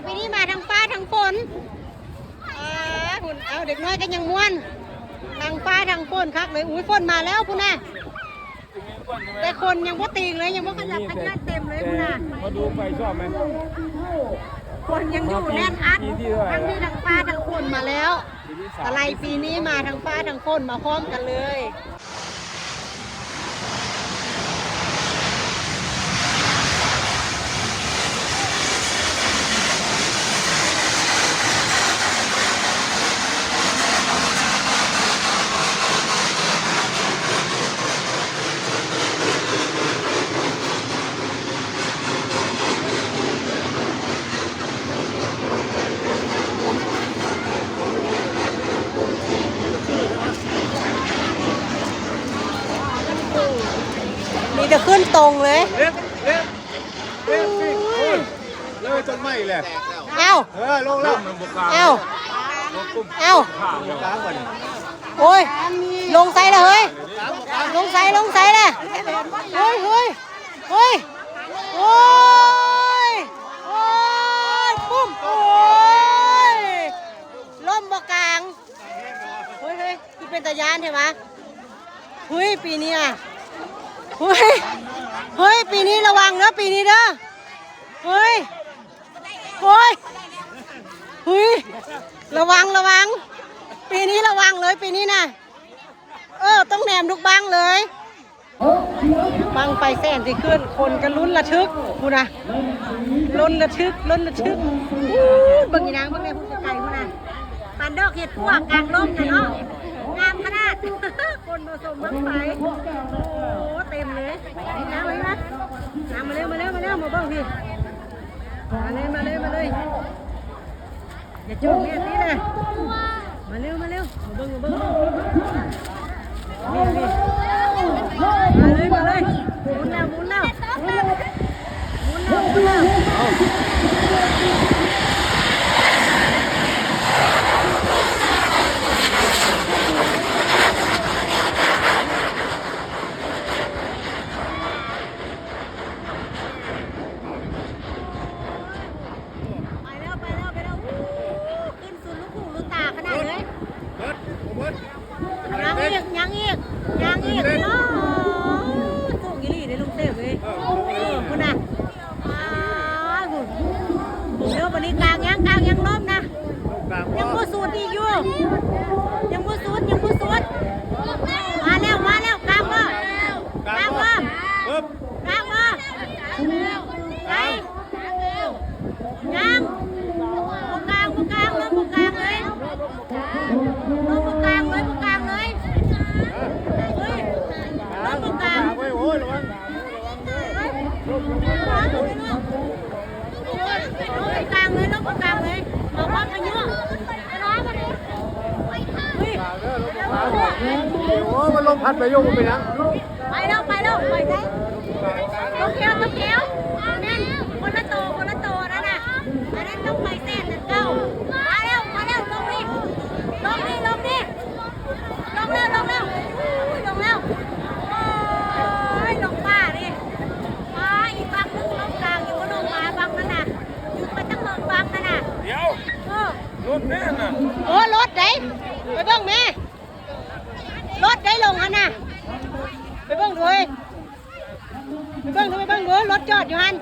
ปีนี้มาทั้งฟ้าทั้งฝนหุ่นเอาเด็กน้อยก็ยังม้วนทั้งฟ้าทั้งฝนคักเลยอุ้ยฝนมาแล้วคุณน่ะแต่คนยังบ่ตีงเลยยังบ่ขยับขยันเต็มเลยคุณน่ะมาดูไปชอบไหมคนยังอยู่แน่นอัดทั้งที่ทั้งฟ้าทั้งฝนมาแล้วอะไรปีนี้มาทั้งฟ้าทั้งฝนมาพร้อมกันเลยนี่จะขึ้นตรงเลยเลยต้นไม้แหละเอ้าลงแล้วเอ้าโอ้ยลงไซเลยเฮ้ยลงไซเลยเฮ้ยโอ้ยปุ้มโอ้ยล่มบ่กลางเฮ้ยที่เป็นตะยานใช่ไหมเฮ้ยปีนี้อ่ะเฮ้ยปีนี้ระวังนะปีนี้เด้อเฮ้ยระวังปีนี้ระวังเลยปีนี้นะต้องแหนมทุกบังเลยบังไฟแสนที่ขึ้นคนกันลุ้นระทึกกูนะลุ้นระทึกบางอีนางบางในผู้ไก่กูนะปันดอกเห็ดพวกกลางร่มนะเนาะงามขนาดคนผสมบังไฟโอ้เต็มเลยน้ำมาเร็วมาเบิ้งพี่มาเลยอย่าจุ่มเนี่ยนี่เลยมาเร็วมาเบิ้งนี่มาเลยหมุนแล้วขึ้นสุดลูกหูลูกตาขนาดเลยยังอีกเนาะสูงยี่หลี่ได้ลุงเต็มเลยคุณน่ะหุ่นเดี๋ยววันนี้กลางยังล้มนะยังบ่สูดอีกอยู่ยังบ่สูดมาแล้วกลางบ่ไปบุกกลางเลยบอกว่าพายุมันลมพัดไปโยกไปนะไปแล้วไปได้ลูกเขียวนั่นคนละโตนั่นน่ะอันนั้นต้องไปเส้นเก้ามาแล้วลงนี่ลงแล้วลงป้าดิอีกบังนึงลงกลางอยู่บนลงมาบังนั่นน่ะอยู่ไปตั้งเมืองบังนั่นน่ะเดี๋ยวรถแม่น่ะรถไหนไปเบิ่งแม่รถได้ลงน่ะไปเบิ่งด้วยรถจอดอยู่ฮัน